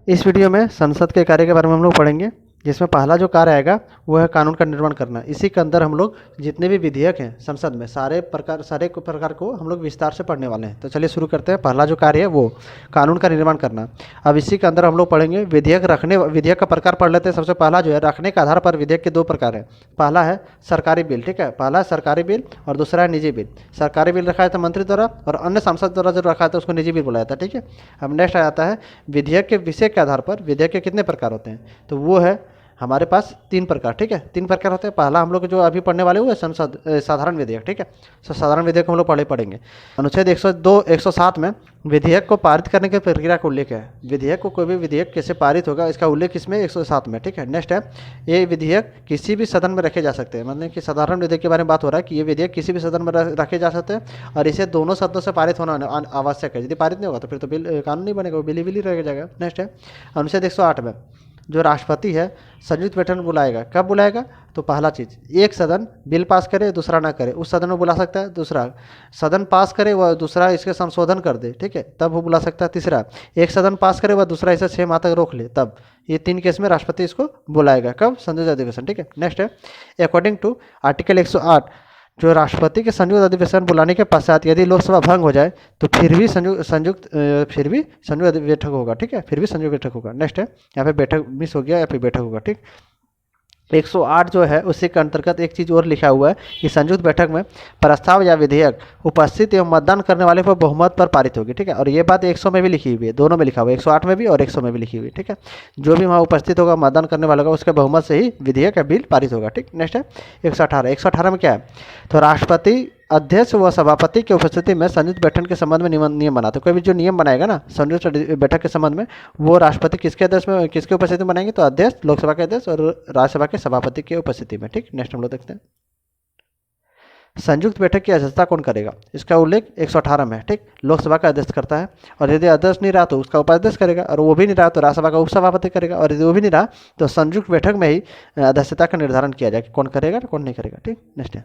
इस वीडियो में संसद के कार्य के बारे में हम लोग पढ़ेंगे, जिसमें पहला जो कार्य आएगा वो है कानून का निर्माण करना। इसी के अंदर हम लोग जितने भी विधेयक हैं संसद में सारे प्रकार को हम लोग विस्तार से पढ़ने वाले हैं। तो चलिए शुरू करते हैं। पहला जो कार्य है वो कानून का निर्माण करना। अब इसी के अंदर हम लोग पढ़ेंगे विधेयक का प्रकार पढ़ लेते हैं। सबसे पहला जो है रखने के आधार पर विधेयक के दो प्रकार है। पहला है सरकारी बिल, ठीक है, पहला है सरकारी बिल और दूसरा है निजी बिल। सरकारी बिल रखा है तो मंत्री द्वारा और अन्य सांसद द्वारा जो रखा है तो उसको निजी बिल बुलाया जाता है, ठीक है। अब नेक्स्ट आ जाता है विधेयक के विषय के आधार पर विधेयक के कितने प्रकार होते हैं, तो वो है हमारे पास 3 प्रकार, ठीक है, 3 प्रकार होते हैं। पहला हम लोग जो अभी पढ़ने वाले वो है साधारण विधेयक, ठीक है। तो साधारण विधेयक हम लोग पढ़ेंगे। अनुच्छेद 102 107 में विधेयक को पारित करने की प्रक्रिया का उल्लेख है। विधेयक को कोई भी विधेयक कैसे पारित होगा इसका उल्लेख इसमें 107 में, ठीक है। नेक्स्ट है ये विधेयक किसी भी सदन में रखे जा सकते हैं। मतलब कि साधारण विधेयक के बारे में बात हो रहा है कि ये विधेयक किसी भी सदन में रखे जा सकते हैं और इसे दोनों सदनों से पारित होना आवश्यक है। यदि पारित नहीं होगा तो फिर तो बिल कानून नहीं बनेगा, वो बिल ही रह जाएगा। नेक्स्ट है अनुच्छेद 108 में जो राष्ट्रपति है संयुक्त बैठक बुलाएगा। कब बुलाएगा, तो पहला चीज़ एक सदन बिल पास करे दूसरा ना करे उस सदन में बुला सकता है। दूसरा सदन पास करे वह दूसरा इसके संशोधन कर दे, ठीक है, तब वो बुला सकता है। तीसरा एक सदन पास करे वह दूसरा इसे 6 माह तक रोक ले, तब ये 3 केस में राष्ट्रपति इसको बुलाएगा। कब, संयुक्त अधिवेशन, ठीक है। नेक्स्ट है अकॉर्डिंग टू आर्टिकल 108 जो राष्ट्रपति के संयुक्त अधिवेशन बुलाने के पश्चात यदि लोकसभा भंग हो जाए तो फिर भी संयुक्त बैठक होगा, ठीक है, फिर भी संयुक्त बैठक होगा। नेक्स्ट है यहाँ पे बैठक मिस हो गया या फिर बैठक होगा, ठीक। 108 जो है उसी के अंतर्गत एक चीज़ और लिखा हुआ है कि संयुक्त बैठक में प्रस्ताव या विधेयक उपस्थित एवं मतदान करने वाले पर बहुमत पर पारित होगी, ठीक है। और ये बात 100 में भी लिखी हुई है, दोनों में लिखा हुआ है, 108 में भी और 100 में भी लिखी हुई है, ठीक है। जो भी वहाँ उपस्थित होगा मतदान करने वाला होगा उसके बहुमत से ही विधेयक या बिल पारित होगा, ठीक। नेक्स्ट है 118 में क्या है, तो राष्ट्रपति अध्यक्ष व सभापति की उपस्थिति में संयुक्त बैठक के संबंध में नियम बनाते। कोई भी जो नियम बनाएगा ना संयुक्त बैठक के संबंध में वो राष्ट्रपति किसके उपस्थिति में बनाएंगे, तो अध्यक्ष, लोकसभा के अध्यक्ष और राज्यसभा के सभापति की उपस्थिति में, ठीक। नेक्स्ट हम लोग देखते हैं संयुक्त बैठक की अध्यक्षता कौन करेगा, इसका उल्लेख 118 में है, ठीक। लोकसभा का अध्यक्ष करता है और यदि अध्यक्ष नहीं रहा तो उसका उपाध्यक्ष करेगा और वो भी नहीं रहा तो राज्यसभा का उपसभापति करेगा और यदि वो भी नहीं रहा तो संयुक्त बैठक में ही अध्यक्षता का निर्धारण किया जाएगा कौन करेगा कौन नहीं करेगा, ठीक। नेक्स्ट है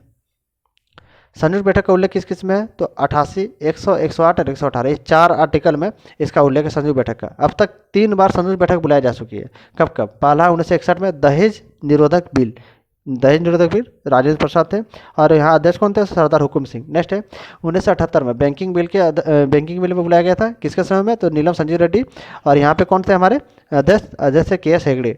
संयुक्त बैठक का उल्लेख किस किस में है, तो 88, 100, 108 और 118 ये 4 आर्टिकल में इसका उल्लेख है संयुक्त बैठक का। अब तक 3 बार संयुक्त बैठक बुलाई जा चुकी है। कब कब, पहला 1961 में दहेज निरोधक बिल राजेंद्र प्रसाद थे और यहाँ अध्यक्ष कौन थे, सरदार हुकुम सिंह। नेक्स्ट है 1978 में बैंकिंग बिल में बुलाया गया था, किसके समय में, तो नीलम संजीव रेड्डी और यहाँ पे कौन थे हमारे अध्यक्ष KS हेगड़े।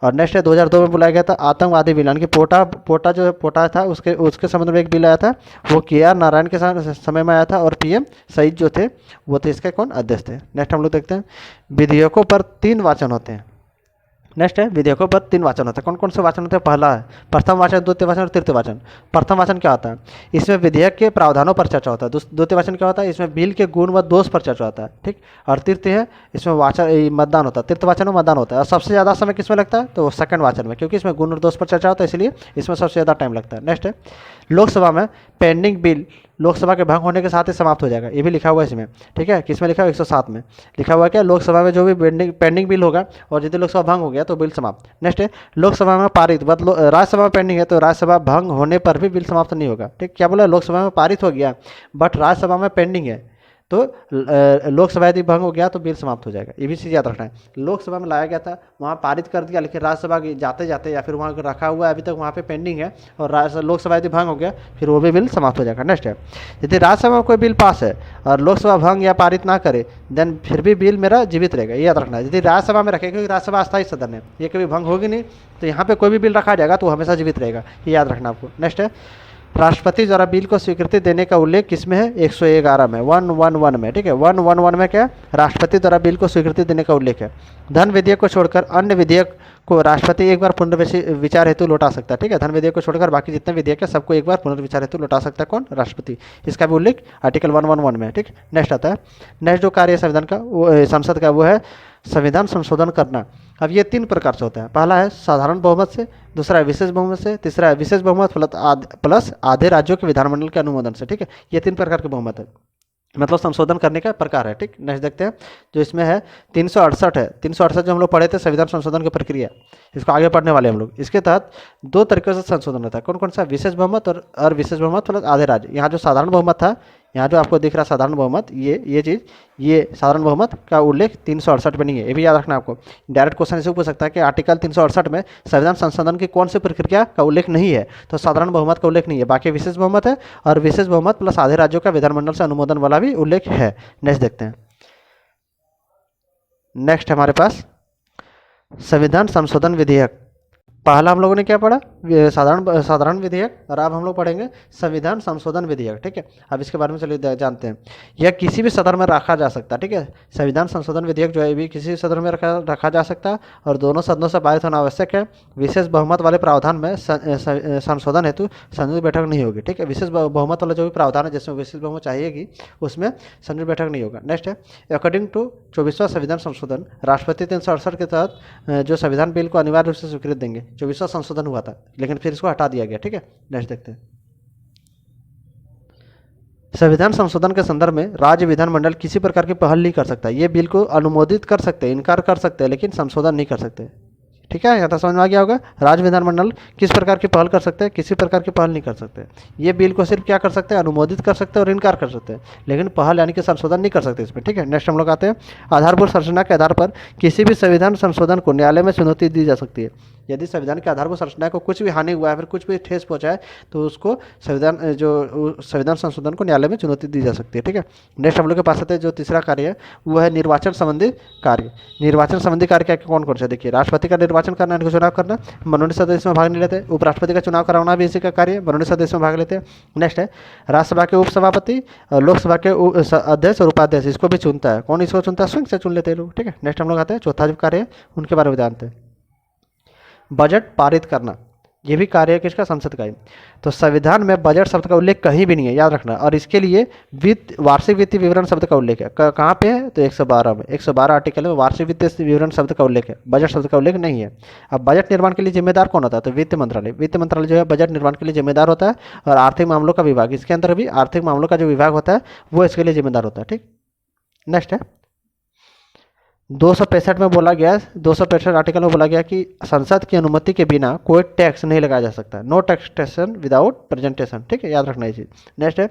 और नेक्स्ट है 2002 में बुलाया गया था आतंकवादी बिल, यानी कि पोटा था उसके संबंध में एक बिल आया था, वो KR नारायण के समय में आया था और PM सईद जो थे वो थे इसके कौन, अध्यक्ष थे। नेक्स्ट हम लोग देखते हैं विधेयकों पर 3 वाचन होते हैं। नेक्स्ट है विधेयकों पर 3 वाचन होता है। कौन कौन से वाचन होते हैं, पहला है प्रथम वाचन, द्वितीय वाचन और तृतीय वाचन। प्रथम वाचन क्या होता है, इसमें विधेयक के प्रावधानों पर चर्चा होता है। द्वितीय वाचन क्या होता है, इसमें बिल के गुण व दोष पर चर्चा होता है, ठीक। और तृतीय है इसमें मतदान होता है, तृतीय वाचन में मतदान होता है। और सबसे ज़्यादा समय किसमें लगता है, तो सेकंड वाचन में, क्योंकि इसमें गुण और दोष पर चर्चा होता है इसलिए इसमें सबसे ज़्यादा टाइम लगता है। नेक्स्ट है लोकसभा में पेंडिंग बिल लोकसभा के भंग होने के साथ ही समाप्त हो जाएगा, ये भी लिखा हुआ है इसमें, ठीक है। किसमें लिखा हुआ है, 107 में लिखा हुआ है क्या, लोकसभा में जो भी पेंडिंग बिल होगा और यदि लोकसभा भंग हो गया तो बिल समाप्त। नेक्स्ट है लोकसभा में पारित राज्यसभा में पेंडिंग है तो राज्यसभा भंग होने पर भी बिल समाप्त नहीं होगा, ठीक। क्या बोला, लोकसभा में पारित हो गया बट राज्यसभा में पेंडिंग है तो लोकसभा यदि भंग हो गया तो बिल समाप्त हो जाएगा, ये भी चीज़ याद रखना है। लोकसभा में लाया गया था, वहाँ पारित कर दिया, लेकिन राज्यसभा जाते जाते या फिर वहाँ रखा हुआ है अभी तक वहाँ पे पेंडिंग है और लोकसभा यदि भंग हो गया फिर वो भी बिल समाप्त हो जाएगा। नेक्स्ट है यदि राज्यसभा में कोई बिल पास है और लोकसभा भंग या पारित ना करे देन फिर भी बिल मेरा जीवित रहेगा, ये याद रखना है। यदि राज्यसभा में रखे, क्योंकि राज्यसभा अस्थायी सदन है, ये कभी भंग होगी नहीं तो यहाँ पर कोई भी बिल रखा जाएगा तो हमेशा जीवित रहेगा, ये याद रखना आपको। नेक्स्ट है राष्ट्रपति द्वारा बिल को स्वीकृति देने का उल्लेख किसमें है, 111 में, 111 में, ठीक है। 111 में क्या, राष्ट्रपति द्वारा बिल को स्वीकृति देने का उल्लेख है। धन विधेयक को छोड़कर अन्य विधेयक को राष्ट्रपति एक बार पुनर्विचार हेतु लौटा सकता है, ठीक है। धन विधेयक को छोड़कर बाकी जितने विधेयक है सबको एक बार पुनर्विचार हेतु लौटा सकता है कौन, राष्ट्रपति। इसका भी उल्लेख आर्टिकल 111 में है, ठीक। नेक्स्ट आता है नेक्स्ट जो कार्य है संविधान का संसद का वो है संविधान संशोधन करना। अब ये 3 प्रकार से होता है। पहला है साधारण बहुमत से, दूसरा है विशेष बहुमत से, तीसरा है विशेष बहुमत प्लस आधे राज्यों के विधानमंडल के अनुमोदन से, ठीक है। ये 3 प्रकार के बहुमत है, मतलब संशोधन करने का प्रकार है, ठीक। नेक्स्ट देखते हैं जो इसमें है 368 है। 368 जो हम लोग पढ़े थे संविधान संशोधन की प्रक्रिया, इसको आगे पढ़ने वाले हम लोग। इसके तहत 2 तरीकों से संशोधन होता है, कौन कौन सा, विशेष बहुमत और विशेष बहुमत प्लस आधे राज्य। यहाँ जो साधारण बहुमत था यहाँ जो आपको दिख रहा है साधारण बहुमत, ये चीज़, ये साधारण बहुमत का उल्लेख 368 में नहीं है, ये भी याद रखना आपको। डायरेक्ट क्वेश्चन ऐसे पूछ सकता है कि आर्टिकल 368 में संविधान संशोधन की कौन सी प्रक्रिया का उल्लेख नहीं है, तो साधारण बहुमत का उल्लेख नहीं है, बाकी विशेष बहुमत है, और विशेष बहुमत प्लस आधे राज्यों का विधानमंडल से अनुमोदन वाला भी उल्लेख है। नेक्स्ट देखते हैं। नेक्स्ट हमारे पास संविधान संशोधन विधेयक। पहला हम लोगों ने क्या पढ़ा, साधारण विधेयक, और अब हम लोग पढ़ेंगे संविधान संशोधन विधेयक। ठीक है, अब इसके बारे में चलिए जानते हैं। यह किसी भी सदन में रखा जा सकता है। ठीक है, संविधान संशोधन विधेयक जो है भी किसी भी सदन में रखा जा सकता है, और दोनों सदनों से पारित होना आवश्यक है। विशेष बहुमत वाले प्रावधान में संशोधन हेतु संयुक्त बैठक नहीं होगी। ठीक है, विशेष बहुमत वाला जो भी प्रावधान है जिसमें विशेष बहुमत चाहिएगी उसमें संयुक्त बैठक नहीं होगा। नेक्स्ट है, अकॉर्डिंग टू 24वां संविधान संशोधन, राष्ट्रपति 368 के तहत जो संविधान बिल को अनिवार्य रूप से स्वीकृति देंगे। 24वां संशोधन हुआ था लेकिन फिर इसको हटा दिया गया। ठीक है, नेक्स्ट देखते हैं। संविधान संशोधन के संदर्भ में राज्य विधानमंडल किसी प्रकार की पहल नहीं कर सकता। ये बिल को अनुमोदित कर सकते हैं, इनकार कर सकते हैं, लेकिन संशोधन नहीं कर सकते। ठीक है, यहाँ तक समझ में आ गया होगा। राज्य विधानमंडल किस प्रकार की पहल कर सकते हैं, किसी प्रकार की पहल नहीं कर सकते। ये बिल को सिर्फ क्या कर सकते हैं, अनुमोदित कर सकते हैं और इनकार कर सकते हैं, लेकिन पहल यानी कि संशोधन नहीं कर सकते इसमें। ठीक है, नेक्स्ट हम लोग आते हैं। आधारभूत संरचना के आधार पर किसी भी संविधान संशोधन को न्यायालय में चुनौती दी जा सकती है। यदि संविधान के आधारभूत संरचना को कुछ भी हानि हुआ है, फिर कुछ भी ठेस पहुंचा है, तो उसको संविधान संशोधन को न्यायालय में चुनौती दी जा सकती है। ठीक है, नेक्स्ट हम लोग के पास आते हैं जो तीसरा कार्य है वो है निर्वाचन संबंधी कार्य। निर्वाचन संबंधी कार्य क्या कौन कौन से, देखिए, राष्ट्रपति का निर्वाचन करना, इनको चुनाव करना, मनोनीत सदस्य में भाग नहीं लेते। उपराष्ट्रपति का चुनाव कराना भी इसी का कार्य, मनोनीत सदस्य में भाग लेते हैं। नेक्स्ट है राज्यसभा के उपसभापति और लोकसभा के अध्यक्ष और उपाध्यक्ष, इसको भी चुनता है। कौन इसको चुनता है, स्वयं से चुन लेते हैं लोग। ठीक है, नेक्स्ट हम लोग आते हैं चौथा जो कार्य है उनके बारे में जानते हैं। बजट पारित करना, ये भी कार्य है किसका, संसद का ही। तो संविधान में बजट शब्द का उल्लेख कहीं भी नहीं है, याद रखना। और इसके लिए वार्षिक वित्तीय विवरण शब्द का उल्लेख है। कहाँ पे है, तो 112 में, 112 आर्टिकल में वार्षिक वित्तीय विवरण शब्द का उल्लेख है, बजट शब्द का उल्लेख नहीं है। अब बजट निर्माण के लिए जिम्मेदार कौन होता है, तो वित्त मंत्रालय। वित्त मंत्रालय जो है बजट निर्माण के लिए जिम्मेदार होता है, और आर्थिक मामलों का विभाग, इसके अंदर भी आर्थिक मामलों का जो विभाग होता है वो इसके लिए जिम्मेदार होता है। ठीक, नेक्स्ट है 265 में बोला गया, 265 आर्टिकल में बोला गया कि संसद की अनुमति के बिना कोई टैक्स नहीं लगाया जा सकता। No taxation without presentation. ठीक है, याद रखना ये चीज़। नेक्स्ट है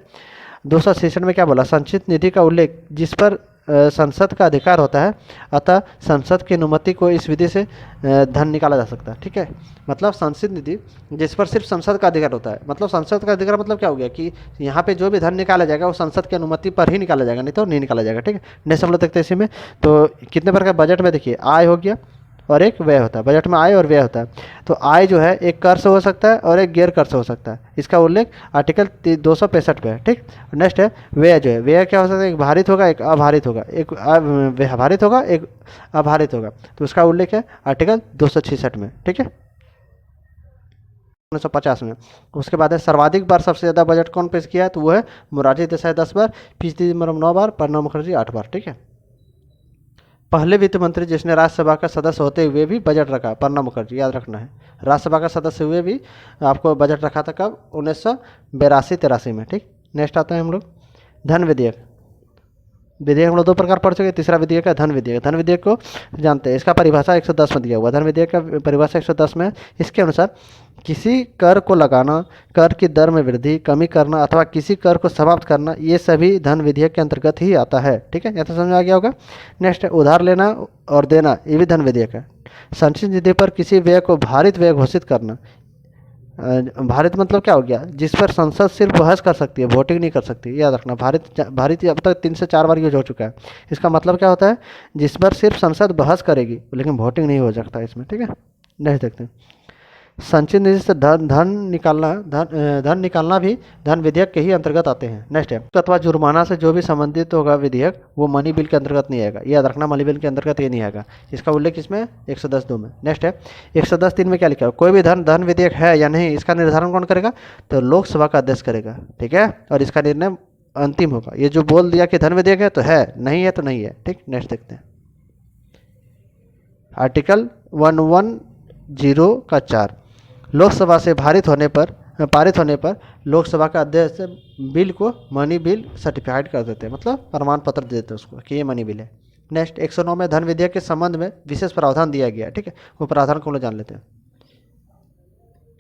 266 में क्या बोला, संचित निधि का उल्लेख जिस पर संसद का अधिकार होता है, अतः संसद की अनुमति को इस विधि से धन निकाला जा सकता है। ठीक है, मतलब संचित निधि जिस पर सिर्फ संसद का अधिकार होता है, मतलब संसद का अधिकार मतलब क्या हो गया कि यहाँ पे जो भी धन निकाला जाएगा वो संसद की अनुमति पर ही निकाला जाएगा, नहीं तो नहीं निकाला जाएगा। ठीक है, नेक्स्ट हम लोग देखते हैं इसी में। तो कितने प्रकार बजट में देखिए, आय हो गया और एक व्यय होता है। बजट में आय और व्यय होता है। तो आय जो है एक कर से हो सकता है और एक गैर कर से हो सकता है, इसका उल्लेख आर्टिकल 265 पे है। ठीक, नेक्स्ट है व्यय जो है, व्यय क्या हो सकता है, एक भारित होगा एक अभारित होगा, एक भारित होगा एक अभारित होगा, तो उसका उल्लेख है आर्टिकल 266 में। ठीक है, 1950 में। उसके बाद है सर्वाधिक बार सबसे ज़्यादा बजट कौन पेश किया है, तो वो है मोरारजी देसाई 10 बार, पी चिदम्बरम 9 बार, प्रणब मुखर्जी 8 बार। ठीक है, पहले वित्त मंत्री जिसने राज्यसभा का सदस्य होते हुए भी बजट रखा, प्रणब मुखर्जी, याद रखना है। राज्यसभा का सदस्य हुए भी आपको बजट रखा था कब, 1982-83 में। ठीक, नेक्स्ट आता है हम लोग धन विधेयक। विधेयक हम लोग दो प्रकार पढ़ चुके। तीसरा विधेयक है धन विधेयक। धन विधेयक को जानते हैं, इसका परिभाषा 110 में दिया हुआ। धन विधेयक का परिभाषा 110 में, इसके अनुसार किसी कर को लगाना, कर की दर में वृद्धि, कमी करना अथवा किसी कर को समाप्त करना, ये सभी धन विधेयक के अंतर्गत ही आता है। ठीक है, यह तो समझ में आ गया होगा। नेक्स्ट है उधार लेना और देना, ये भी धन विधेयक है। संचित निधि पर किसी व्यय को भारित व्यय घोषित करना। भारित मतलब क्या हो गया, जिस पर संसद सिर्फ बहस कर सकती है, वोटिंग नहीं कर सकती, याद रखना। भारित अब तक 3 से 4 बार यूज हो चुका है। इसका मतलब क्या होता है, जिस पर सिर्फ संसद बहस करेगी लेकिन वोटिंग नहीं हो सकता इसमें। ठीक है, नेक्स्ट देखते हैं संचित निधि से धन निकालना भी धन विधेयक के ही अंतर्गत आते हैं। नेक्स्ट है अथवा जुर्माना से जो भी संबंधित होगा विधेयक, वो मनी बिल के अंतर्गत नहीं आएगा, याद रखना। मनी बिल के अंतर्गत ये नहीं आएगा। इसका उल्लेख इसमें 110(2) में। नेक्स्ट है 110(3) में क्या लिखा है, कोई भी धन विधेयक है या नहीं, इसका निर्धारण कौन करेगा, तो लोकसभा का अध्यक्ष करेगा। ठीक है, और इसका निर्णय अंतिम होगा। ये जो बोल दिया कि धन विधेयक है तो है, नहीं है तो नहीं है। ठीक, नेक्स्ट देखते हैं आर्टिकल 110 का 4, लोकसभा से पारित होने पर लोकसभा का अध्यक्ष बिल को मनी बिल सर्टिफाइड कर देते हैं, मतलब प्रमाण पत्र दे देते हैं उसको कि ये मनी बिल है। नेक्स्ट 109 में धन विधेयक के संबंध में विशेष प्रावधान दिया गया है। ठीक है, वो प्रावधान को हम लोग जान लेते हैं।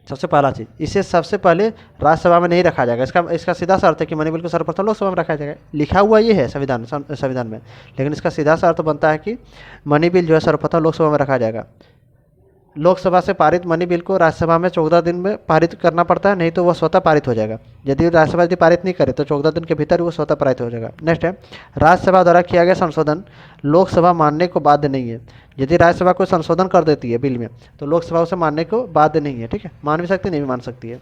सबसे पहला चीज़, इसे सबसे पहले राज्यसभा में नहीं रखा जाएगा। इसका इसका सीधा सा अर्थ है कि मनी बिल को सर्वप्रथम लोकसभा में रखा जाएगा। लिखा हुआ ये है संविधान में, लेकिन इसका सीधा सा अर्थ बनता है कि मनी बिल जो है सर्वप्रथम लोकसभा में रखा जाएगा। लोकसभा से पारित मनी बिल को राज्यसभा में 14 दिन में पारित करना पड़ता है, नहीं तो वह स्वतः पारित हो जाएगा। यदि राज्यसभा यदि पारित नहीं करे तो 14 दिन के भीतर वो स्वतः पारित हो जाएगा। नेक्स्ट है, राज्यसभा द्वारा किया गया संशोधन लोकसभा मानने को बाध्य नहीं है। यदि राज्यसभा कोई संशोधन कर देती है बिल में तो लोकसभा उसे मानने को बाध्य नहीं है। ठीक है, मान भी सकती है, नहीं भी मान सकती है।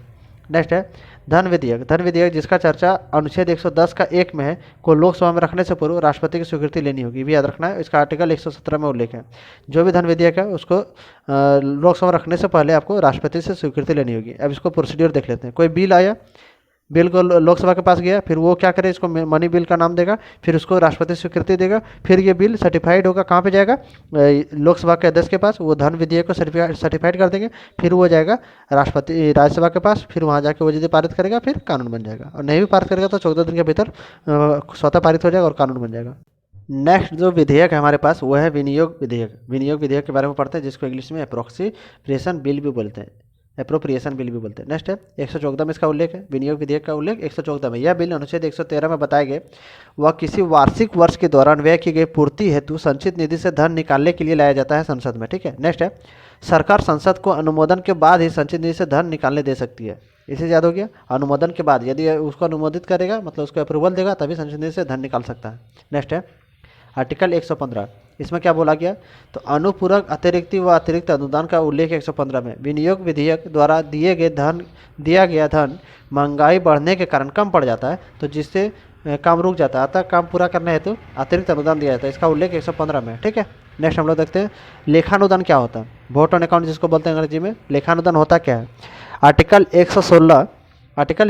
नेक्स्ट है धन विधेयक। धन विधेयक जिसका चर्चा अनुच्छेद 110 का 1 में है को लोकसभा में रखने से पूर्व राष्ट्रपति की स्वीकृति लेनी होगी, भी याद रखना है। इसका आर्टिकल 117 में उल्लेख है। जो भी धन विधेयक है उसको लोकसभा रखने से पहले आपको राष्ट्रपति से स्वीकृति लेनी होगी। अब इसको प्रोसीड्यूर देख लेते हैं। कोई बिल आया, बिल को लोकसभा के पास गया, फिर वो क्या करे, इसको मनी बिल का नाम देगा, फिर उसको राष्ट्रपति स्वीकृति देगा, फिर ये बिल सर्टिफाइड होगा, कहाँ पे जाएगा, लोकसभा के अध्यक्ष के पास। वो धन विधेयक को सर्टिफाइड कर देंगे, फिर वो जाएगा राज्यसभा के पास, फिर वहाँ जाके वो यदि पारित करेगा फिर कानून बन जाएगा, और नहीं भी पारित करेगा तो 14 दिन के भीतर स्वतः पारित हो जाएगा और कानून बन जाएगा। नेक्स्ट जो विधेयक है हमारे पास वो है विनियोग विधेयक। विनियोग विधेयक के बारे में पढ़ते हैं, जिसको इंग्लिश में अप्रोप्रिएशन बिल भी बोलते हैं। एप्रोप्रिएशन बिल भी बोलते हैं। नेक्स्ट है 114 में इसका उल्लेख है, विनियोग विधेयक का उल्लेख 114 में। यह बिल अनुच्छेद 113 में बताए गए वह किसी वार्षिक वर्ष के दौरान व्यय की गई पूर्ति हेतु संचित निधि से धन निकालने के लिए लाया जाता है संसद में। ठीक है, नेक्स्ट है सरकार संसद को अनुमोदन के बाद ही संचित निधि से धन निकालने दे सकती है। इसे याद हो गया, अनुमोदन के बाद, यदि उसको अनुमोदित करेगा मतलब उसको अप्रूवल देगा तभी संचित निधि से धन निकाल सकता है। नेक्स्ट है आर्टिकल 115। इसमें क्या बोला गया, तो अनुपूरक अतिरिक्ति व अतिरिक्त अनुदान का उल्लेख 115 में। विनियोग विधेयक द्वारा दिया गया धन महंगाई बढ़ने के कारण कम पड़ जाता है, तो जिससे काम रुक जाता है, अतः काम पूरा करने हेतु अतिरिक्त अनुदान दिया जाता है। इसका उल्लेख 115 में। ठीक है, नेक्स्ट हम लोग देखते हैं लेखानुदान क्या होता है। वोट ऑन अकाउंट जिसको बोलते हैं अंग्रेजी में, लेखानुदान होता क्या है। आर्टिकल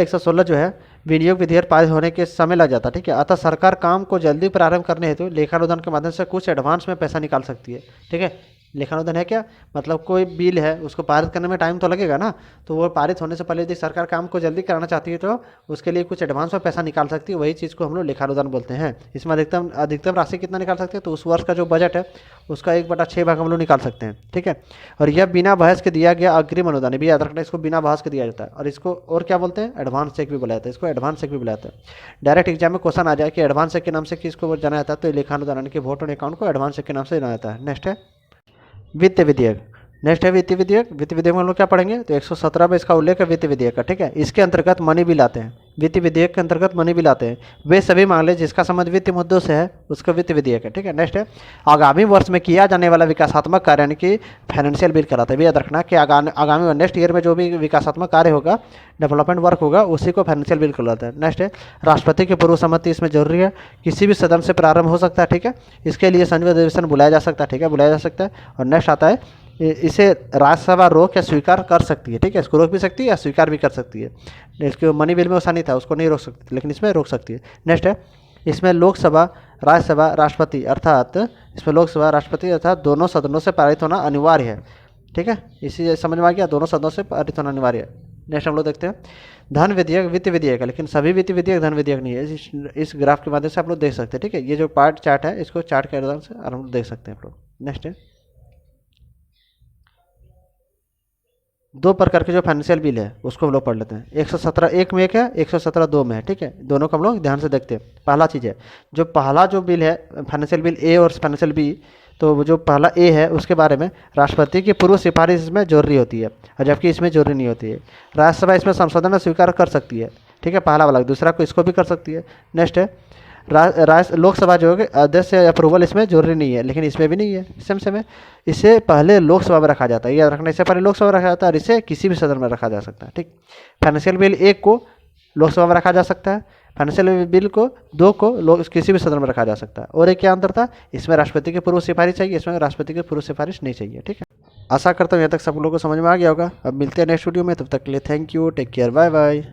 116 जो है विनियोग विधेयक पारित होने के समय लग जाता है। ठीक है, अतः सरकार काम को जल्दी प्रारंभ करने हेतु लेखानुदान के माध्यम से कुछ एडवांस में पैसा निकाल सकती है। ठीक है, लेखानुदान है क्या, मतलब कोई बिल है उसको पारित करने में टाइम तो लगेगा ना, तो वो पारित होने से पहले यदि सरकार काम को जल्दी कराना चाहती है तो उसके लिए कुछ एडवांस में पैसा निकाल सकती है। वही चीज़ को हम लोग लेखानुदान बोलते हैं। इसमें अधिकतम राशि कितना निकाल सकते हैं, तो उस वर्ष का जो बजट है उसका 1/6 भाग हम लोग निकाल सकते हैं। ठीक है, और यह बिना बहस के दिया गया अग्रिम अनुदान भी याद रखना, इसको बिना बहस के दिया जाता है। और इसको और क्या बोलते हैं, एडवांस चेक भी बोला जाता है। इसको एडवांस चेक भी बोला जाता है। डायरेक्ट एग्जाम में क्वेश्चन आ जाए कि एडवांस चेक के नाम से किसको जाना जाता है, तो लेखानुदान यानी कि वोट ऑन अकाउंट को एडवांस चेक के नाम से जाना जाता है। नेक्स्ट है वित्त विधेयक। नेक्स्ट है वित्त विधेयक। वित्त विधेयक में हम लोग क्या पढ़ेंगे, तो 117 में इसका उल्लेख है वित्त विधेयक का। ठीक है, इसके अंतर्गत मनी बिल आते हैं। वित्त विधेयक के अंतर्गत मनी बिल आते हैं वे सभी मामले जिसका संबंध वित्त मुद्दों से है, उसका वित्त विधेयक है। ठीक है, नेक्स्ट है आगामी वर्ष में किया जाने वाला विकासात्मक कार्य यानी कि फाइनेंशियल बिल कराता है। भी याद रखना कि आगामी नेक्स्ट ईयर में जो भी विकासात्मक कार्य होगा, डेवलपमेंट वर्क होगा, उसी को फाइनेंशियल बिल कहलाता है। नेक्स्ट है राष्ट्रपति की पूर्व सम्मति इसमें जरूरी है, किसी भी सदन से प्रारंभ हो सकता है। ठीक है, इसके लिए संयुक्त अधिवेशन बुलाया जा सकता है। ठीक है, बुलाया जा सकता है। और नेक्स्ट आता है इसे राज्यसभा रोक या स्वीकार कर सकती है। ठीक है, इसको रोक भी सकती है या स्वीकार भी कर सकती है। इसके मनी बिल में वैसा नहीं था, उसको नहीं रोक सकती, लेकिन इसमें रोक सकती है। नेक्स्ट है इसमें लोकसभा, राज्यसभा, राष्ट्रपति अर्थात इसमें लोकसभा, राष्ट्रपति अर्थात दोनों सदनों से पारित होना अनिवार्य है। ठीक है, इसी समझ में आ गया, दोनों सदनों से पारित होना अनिवार्य है। नेक्स्ट हम लोग देखते हैं धन विधेयक वित्त विधेयक है, लेकिन सभी वित्त विधेयक धन विधेयक नहीं है। इस ग्राफ के माध्यम से आप लोग देख सकते हैं। ठीक है, ये जो चार्ट है इसको चार्ट के आधार से आप लोग देख सकते हैं आप लोग। नेक्स्ट है दो प्रकार के जो फाइनेंशियल बिल है उसको हम लोग पढ़ लेते हैं। 117 एक में एक है, 117 दो में है। ठीक है, दोनों को हम लोग ध्यान से देखते हैं। पहला चीज़ है जो पहला जो बिल है फाइनेंशियल बिल ए और फाइनेंशियल बी, तो जो पहला ए है उसके बारे में राष्ट्रपति की पूर्व सिफारिश इसमें जरूरी होती है, और जबकि इसमें जरूरी नहीं होती है। राज्यसभा इसमें संशोधन स्वीकार कर सकती है। ठीक है, पहला वाला। दूसरा को इसको भी कर सकती है। नेक्स्ट है लोकसभा जो है अध्यक्ष अप्रूवल इसमें जरूरी नहीं है, लेकिन इसमें भी नहीं है। सेम है, इसे पहले लोकसभा में रखा जाता है, याद रखना, इससे पहले लोकसभा में रखा जाता है और इसे किसी भी सदन में रखा जा सकता है। ठीक, फाइनेंशियल बिल एक को लोकसभा में रखा जा सकता है, फाइनेंशियल बिल को दो को किसी भी सदन में रखा जा सकता है। और एक क्या अंतर था, इसमें राष्ट्रपति की पूर्व सिफारिश चाहिए, इसमें राष्ट्रपति की पूर्व सिफारिश नहीं चाहिए। ठीक है, आशा करता हूँ यहाँ तक सब लोगों को समझ में आ गया होगा। अब मिलते हैं नेक्स्ट वीडियो में, तब तक के लिए thank you, take care, bye bye.